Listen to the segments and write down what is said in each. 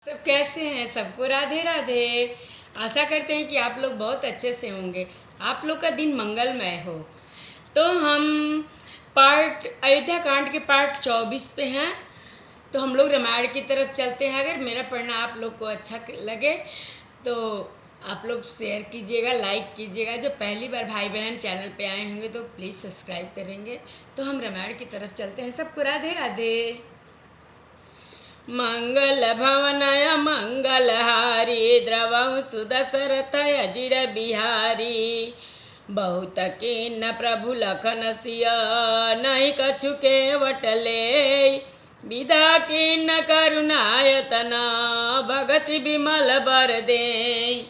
सब कैसे हैं? सबको राधे राधे। आशा करते हैं कि आप लोग बहुत अच्छे से होंगे, आप लोग का दिन मंगलमय हो। तो हम अयोध्या कांड के पार्ट 24 पे हैं। तो हम लोग रामायण की तरफ चलते हैं। अगर मेरा पढ़ना आप लोग को अच्छा लगे तो आप लोग शेयर कीजिएगा, लाइक कीजिएगा। जो पहली बार भाई बहन चैनल पे आए होंगे तो प्लीज़ सब्सक्राइब करेंगे। तो हम रामायण की तरफ चलते हैं। सबको राधे राधे। मंगल भवनय मंगलहारी द्रवं सुदशरथ अजिर बिहारी। बहुत किन्न प्रभु लखन सिय नहीं कछु के वटले। विदा किन्न करुणायतन भगति विमल बर दे।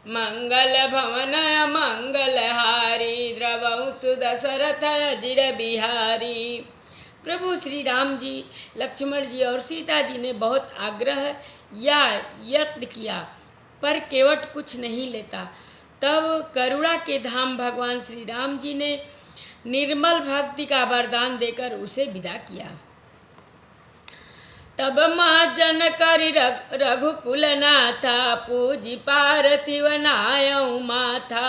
मंगल भवनय मंगलहारी द्रवं सुदशरथ अजिर बिहारी। प्रभु श्री राम जी, लक्ष्मण जी और सीता जी ने बहुत आग्रह या यत्न किया पर केवट कुछ नहीं लेता। तब करुणा के धाम भगवान श्री राम जी ने निर्मल भक्ति का वरदान देकर उसे विदा किया। तब महाजन करि रघुकुल नाथा पूजी पार्थिव नायऊ माथा।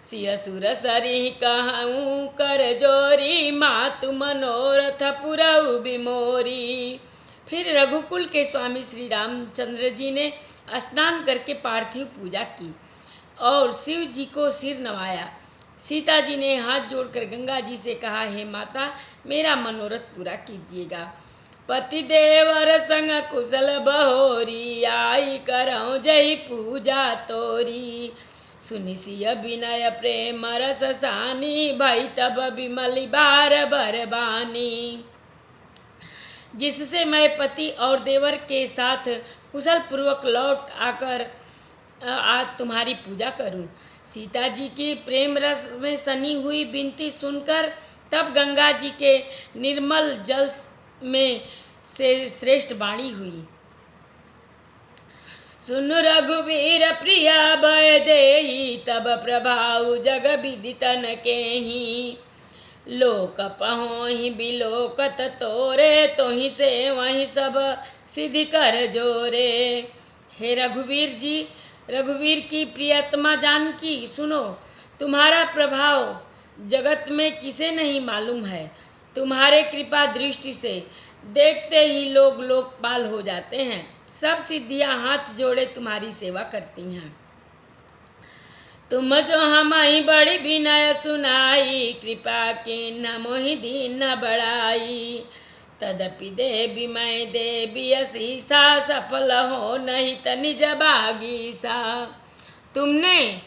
सिय सुर सरिह कहूँ कर जोरी मातु मनोरथ पुरऊ बिमोरी। फिर रघुकुल के स्वामी श्री रामचंद्र जी ने स्नान करके पार्थिव पूजा की और शिव जी को सिर नवाया। सीता जी ने हाथ जोड़कर गंगा जी से कहा, हे माता, मेरा मनोरथ पूरा कीजिएगा। पति देवर संग कुशल बहोरी आई करऊँ जही पूजा तोरी। सुनि सिय विनय प्रेम रस सानी भई तब विमली बार बरबानी। जिससे मैं पति और देवर के साथ कुशल पूर्वक लौट आकर आज तुम्हारी पूजा करूं। सीता जी की प्रेम रस में सनी हुई विनती सुनकर तब गंगा जी के निर्मल जल में से श्रेष्ठ वाणी हुई। सुन रघुवीर प्रिया भय देहि तब प्रभाव जग विदितन केहि। लोक पहोहि बिलोकत तोरे तोहि से वहीं सब सिद्धि कर जोरे। हे रघुवीर जी, रघुवीर की प्रियतमा जानकी, सुनो, तुम्हारा प्रभाव जगत में किसे नहीं मालूम है। तुम्हारे कृपा दृष्टि से देखते ही लोग लोकपाल हो जाते हैं। सब सिद्धियां हाथ जोड़े तुम्हारी सेवा करती हैं। तुम जो हमहि बड़ी विनय सुनाई कृपा की न मोहि दीन न बढ़ाई। तदपि देवी मैं देवी असीसा सफल हो नहीं त निज बागीसा। तुमने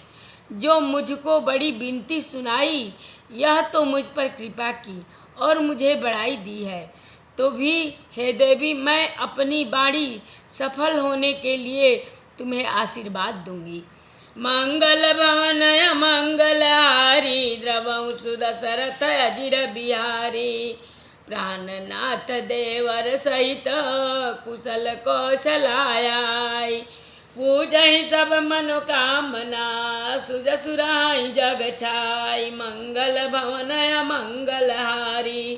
जो मुझको बड़ी विनती सुनाई यह तो मुझ पर कृपा की और मुझे बढ़ाई दी है, तो भी हे देवी मैं अपनी बाणी सफल होने के लिए तुम्हें आशीर्वाद दूंगी। मंगल भवनय मंगलहारी द्रवं सुदशरथ अजिर बिहारी। प्राणनाथ देवर सहित कुशल कौशलाय। पूजहि सब मनोकामना सुज सुराई जग छाई। मंगल भवनय मंगलहारी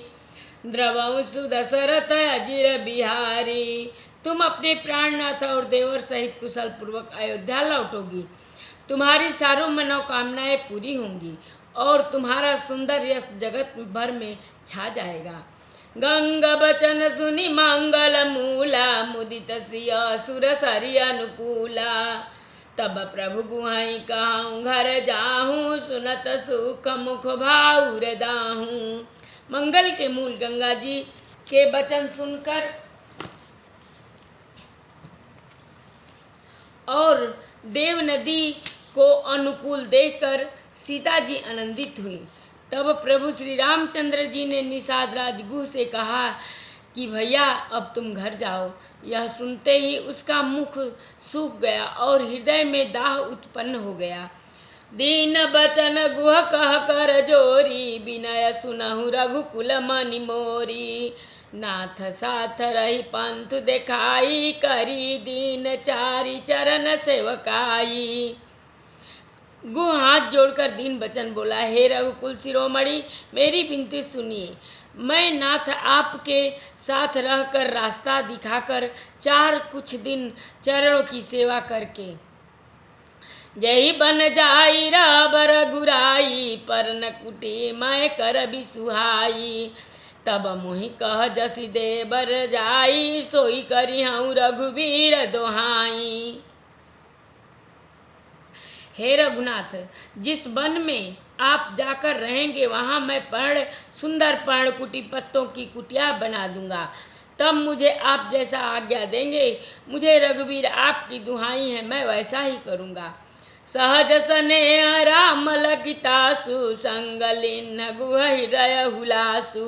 द्रवं सुदशरथ अजिर बिहारी। तुम अपने प्राणनाथ और देवर सहित कुशल पूर्वक अयोध्या लौटोगी। तुम्हारी सारों मनोकामनाएं पूरी होंगी और तुम्हारा सुंदर यश जगत भर में छा जाएगा। गंगा बचन सुनि मंगल मूला मुदित सिय सुर सरि अनुकूला। तब प्रभु गुहाई कहूँ घर जाहूँ सुनत सुख मुख भाउर दाहूँ। मंगल के मूल गंगा जी के वचन सुनकर और देव नदी को अनुकूल देखकर सीता जी आनंदित हुई। तब प्रभु श्री रामचंद्र जी ने निषाद राजगुह से कहा कि भैया अब तुम घर जाओ। यह सुनते ही उसका मुख सूख गया और हृदय में दाह उत्पन्न हो गया। दीन बचन गुह कह कर जोरी विनय सुनहु रघुकुल मनि मोरी। नाथ साथ रही पंथ देखाई करी दीन चारि चरण सेवकाई। गुह हाथ जोड़कर दीन बचन बोला, हे रघुकुल शिरोमणि, मेरी विनती सुनिए। मैं नाथ आपके साथ रहकर रास्ता दिखाकर चार कुछ दिन चरणों की सेवा करके जय बन जाई रबर गुराई पर न कुटी मैं कर भी सुहाई तब मुहि कह जसी दे बर जाई सोई करी हूँ रघुवीर दोहाई। हे रघुनाथ, जिस वन में आप जाकर रहेंगे वहाँ मैं सुंदर पर्णकुटी पत्तों की कुटिया बना दूंगा। तब मुझे आप जैसा आज्ञा देंगे, मुझे रघुवीर आपकी दुहाई है, मैं वैसा ही करूँगा। सहज स्नेह राम लकितासु संगलिन गुह हृदय हुलासु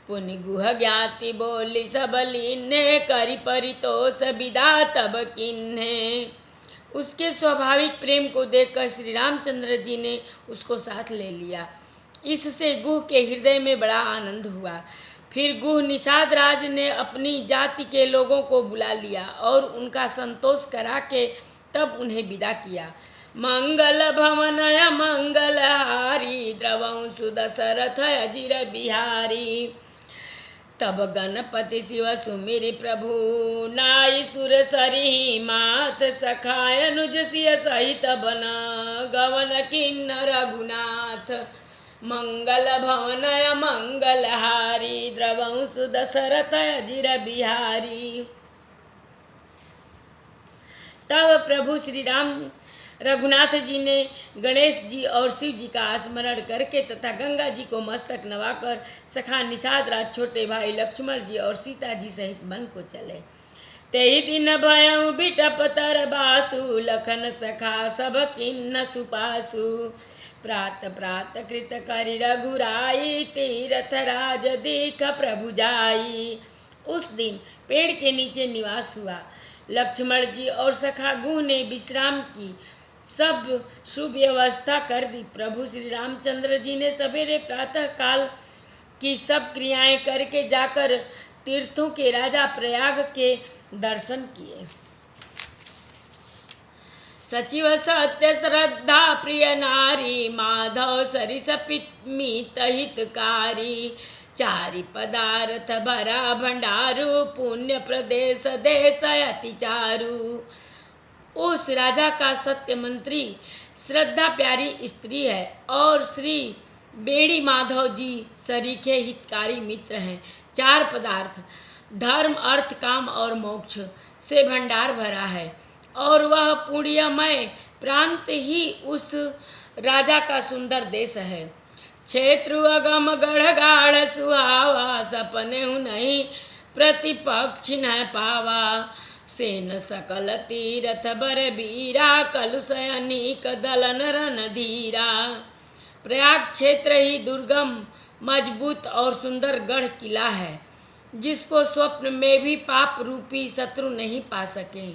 पुनि गुह ज्ञाति बोली सबलिन्हे करि परितोष विदा तब किन्हे। उसके स्वाभाविक प्रेम को देखकर श्री रामचंद्र जी ने उसको साथ ले लिया। इससे गुह के हृदय में बड़ा आनंद हुआ। फिर गुह निषाद राज ने अपनी जाति के लोगों को बुला लिया और उनका संतोष करा के तब उन्हें विदा किया। मंगल भवनय मंगलहारी द्रवंसु दशरथ अजिर बिहारी तब गणपति शिव सुमिरि प्रभु नाई सुर सरी मात सखाय अनुज सिय सहित बन गवन किन्न रघुनाथ मंगल भवनय मंगलहारी द्रवंसु दशरथ अजिर बिहारी। तब प्रभु श्री राम रघुनाथ जी ने गणेश जी और शिव जी का स्मरण करके तथा गंगा जी को मस्तक नवाकर सखा निषाद राज, छोटे भाई लक्ष्मण जी और सीता जी सहित वन को चले। तेई दिन भयउ बिटप तर बासु लखन सखा सब किन्न सुपासु प्रात प्रात कृत करि रघुराई तीरथ राज दीख प्रभु जाई। उस दिन पेड़ के नीचे निवास हुआ। लक्ष्मण जी और सखा गुह ने विश्राम की सब शुभ व्यवस्था कर दी। प्रभु श्री रामचंद्र जी ने सवेरे प्रातः काल की सब क्रियाएं करके जाकर तीर्थों के राजा प्रयाग के दर्शन किए। सचिव सत्य श्रद्धा प्रिय नारी माधव सरिस पितमित हितकारी चारि पदार्थ भरा भंडारू पुण्य प्रदेश देश अति चारू। उस राजा का सत्य मंत्री श्रद्धा प्यारी स्त्री है और श्री बेड़ी माधव जी सरीखे हितकारी मित्र हैं। चार पदार्थ धर्म अर्थ काम और मोक्ष से भंडार भरा है और वह पुण्यमय प्रांत ही उस राजा का सुंदर देश है। क्षेत्र अगम गढ़ गाढ़ सुहावा सपने नहीं प्रतिपक्ष न पावा सेन सकल तीरथ बर बीरा कलुष अनीक दलन रन धीरा। प्रयाग क्षेत्र ही दुर्गम मजबूत और सुंदर गढ़ किला है जिसको स्वप्न में भी पाप रूपी शत्रु नहीं पा सके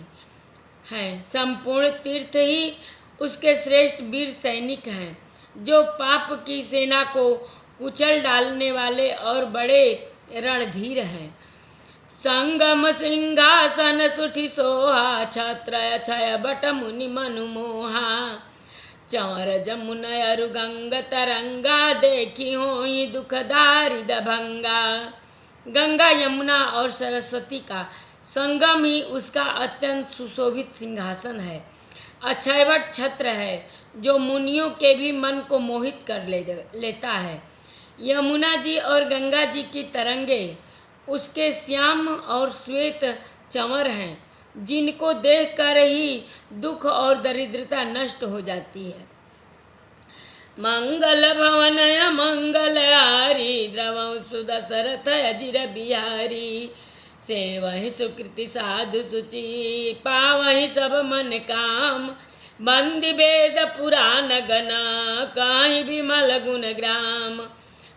हैं। संपूर्ण तीर्थ ही उसके श्रेष्ठ वीर सैनिक हैं जो पाप की सेना को कुचल डालने वाले और बड़े रणधीर हैं। संगम सिंहासन सुठी सोहा छत्र अक्षय बट मुनि मनु मोहा चंवर जमुन अरु गंग तरंगा देखी होई दुखदारी दभंगा। गंगा यमुना और सरस्वती का संगम ही उसका अत्यंत सुशोभित सिंहासन है। अक्षयवट छत्र है जो मुनियों के भी मन को मोहित कर लेता है। यमुना जी और गंगा जी की तरंगे उसके श्याम और श्वेत चंवर हैं जिनको देखकर ही दुख और दरिद्रता नष्ट हो जाती है। मंगल भवन मंगलहारी द्रवंसु दशरथ अजिर बिहारी सेवहि सुकृति साधु सुचि पावहि सब मन काम बंदी वेद पुराण गण काहि विमल गुण ग्राम।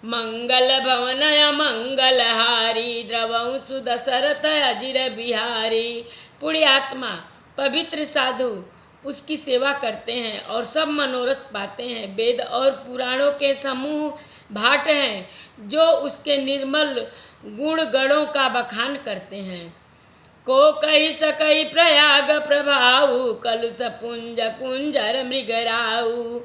मंगल भवनय मंगलहारी द्रवंसु दशरथ अजिर बिहारी। पुण्यात्मा पवित्र साधु उसकी सेवा करते हैं और सब मनोरथ पाते हैं। वेद और पुराणों के समूह भाट हैं जो उसके निर्मल गुण गणों का बखान करते हैं। को कही सकई प्रयाग प्रभाऊ कलुष पुंज कुंजर मृगराऊ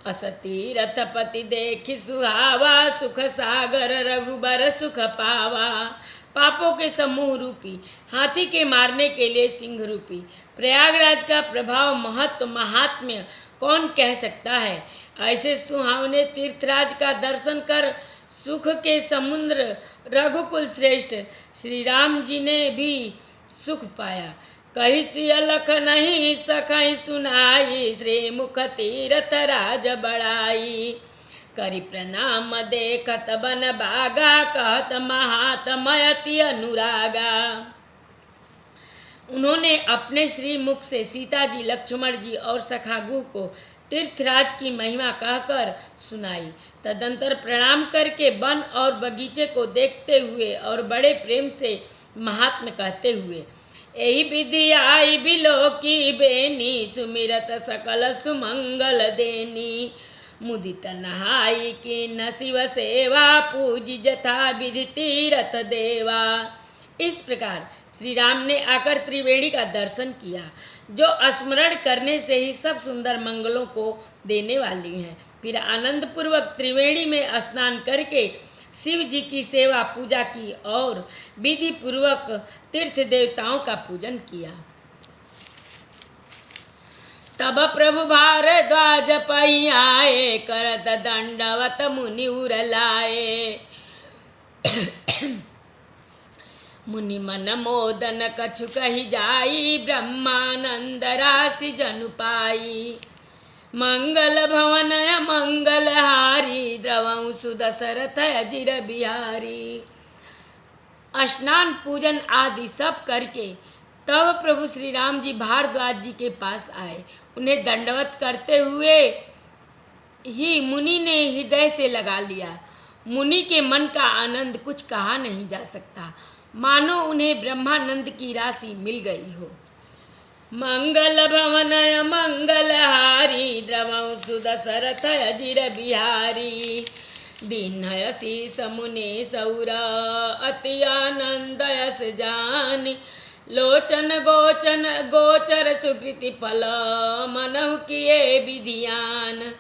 असती रथपति देखि सुहावा, सुख सागर रघुबर सुख पावा। पापों के समूह रूपी हाथी के मारने के लिए सिंह रूपी प्रयागराज का प्रभाव, महत्व, महात्म्य कौन कह सकता है। ऐसे सुहावने तीर्थराज का दर्शन कर सुख के समुद्र रघुकुल श्रेष्ठ श्री राम जी ने भी सुख पाया। कही सी अलख नहीं सकहि सुनाई, श्री मुख तीरथ राज बड़ाई। करि प्रणाम देखत बन बागा, कहत महात्मयति अनुरागा। उन्होंने अपने श्री मुख से सीता जी, लक्ष्मण जी और सखागु को तीर्थराज की महिमा कहकर सुनाई। तदंतर प्रणाम करके वन और बगीचे को देखते हुए और बड़े प्रेम से महात्म्य कहते हुए, एहि विधि आई बिलो की बेनी, सुमिरत सकल सुमंगल देनी। मुदित नहाई की न शिव सेवा, पूजी जथा विधि तीरथ देवा। इस प्रकार श्री राम ने आकर त्रिवेणी का दर्शन किया, जो स्मरण करने से ही सब सुंदर मंगलों को देने वाली हैं। फिर आनंद पूर्वक त्रिवेणी में स्नान करके शिव जी की सेवा पूजा की और विधि पूर्वक तीर्थ देवताओं का पूजन किया। तब प्रभु भारद्वाज पई आए, करत दंडवत मुनि उर लाए। मुनि मन मोदन कछु कही जाई, ब्रह्मानंद राशि जनु पाई। मंगल भवन मंगल हारी, द्रवं सुदशरथ अजिर बिहारी। स्नान पूजन आदि सब करके तब प्रभु श्री राम जी भारद्वाज जी के पास आए। उन्हें दंडवत करते हुए ही मुनि ने हृदय से लगा लिया। मुनि के मन का आनंद कुछ कहा नहीं जा सकता, मानो उन्हें ब्रह्मानंद की राशि मिल गई हो। मंगल भवन मंगल हारी, द्रवं सुदशरथ अजिर बिहारी। दीन शीस मुनि सौर, अति आनंद यस जानि। लोचन गोचन गोचर सुकृति फल, मनहु किए विधियान।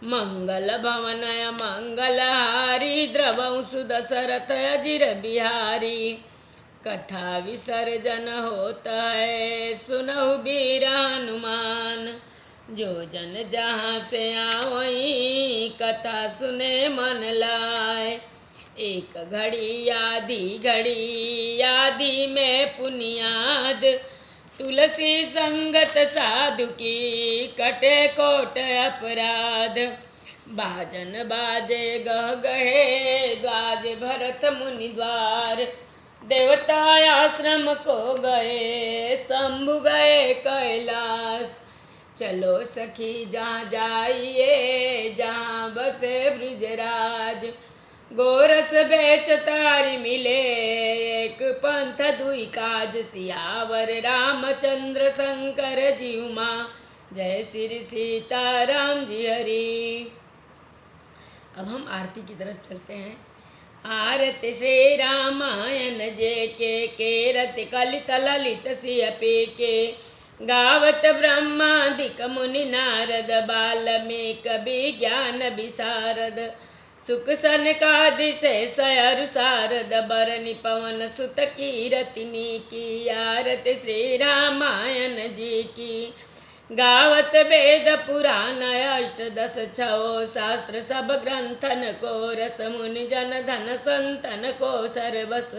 मंगल भवन मंगल हारी, द्रवं सुदशरथ अजिर बिहारी। कथा विसर्जन होता है, सुनहु वीर हनुमान। जो जन जहाँ से आवई, कथा सुने मन लाए। एक घड़ी आदि में पुनियाद, तुलसी संगत साधु की, कटे कोट अपराध। बाजन बाजे गह गहे, द्वाज भरत मुनि द्वार। देवता आश्रम को गए, शंभु गए कैलाश। चलो सखी जहाँ जाइए, जहाँ बसे ब्रिजराज। गोरस बेच तारी मिले, एक पंथ दुई काज। सियावर रामचंद्र शंकर जी उमा, जय श्री सीताराम जी हरि। अब हम आरती की तरफ चलते हैं। आरती श्री रामायण जे के रति कलित ललित सिय पे के। गावत ब्रह्मादिक मुनि नारद, बाल्मीक विज्ञान विशारद। सुख सनकादि शेषयरु शारद, बरनि पवन सुत कीरतिनी की। आरती श्री रामायण जी की। गावत वेद पुराण अष्टदश छो, शास्त्र सब ग्रंथन को। रस मुनि जन धन संतन को सर्वस,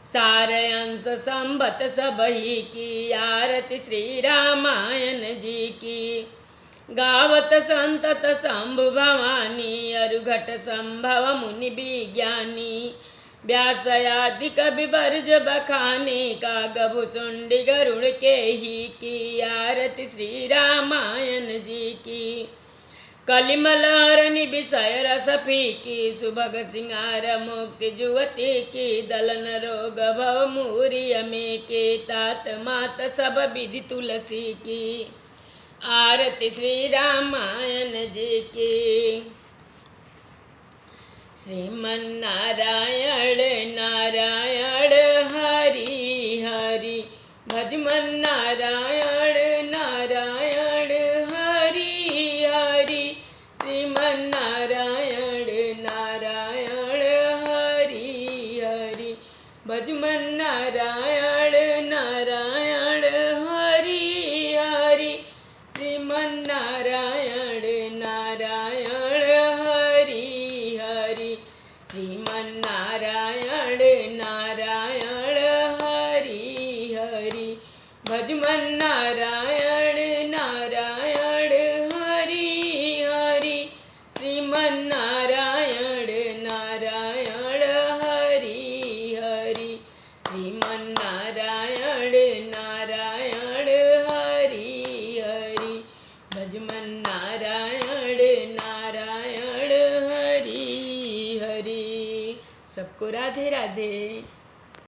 सारे अंश संबत सब ही की। आरती श्री रामायण जी की। गावत संतत शंभु भवानी, अरुघट संभव मुनि विज्ञानी। व्यासयादि कवि बर्ज बखाने, कागभु सुंडी गरुड़ के ही की। आरती श्री रामायण जी की। कलिमलहरनि विषय रस फीकी, सुभग सिंगार मुक्ति जुवती की। दलन रोग भव मूरी अमे के, तात मात सब विधि तुलसी की। आरती श्री रामायण जी की। श्रीमन्नारायण नारायण हरि हरि, भजमन नारायण नारायण हरि हरि। को राधे राधे।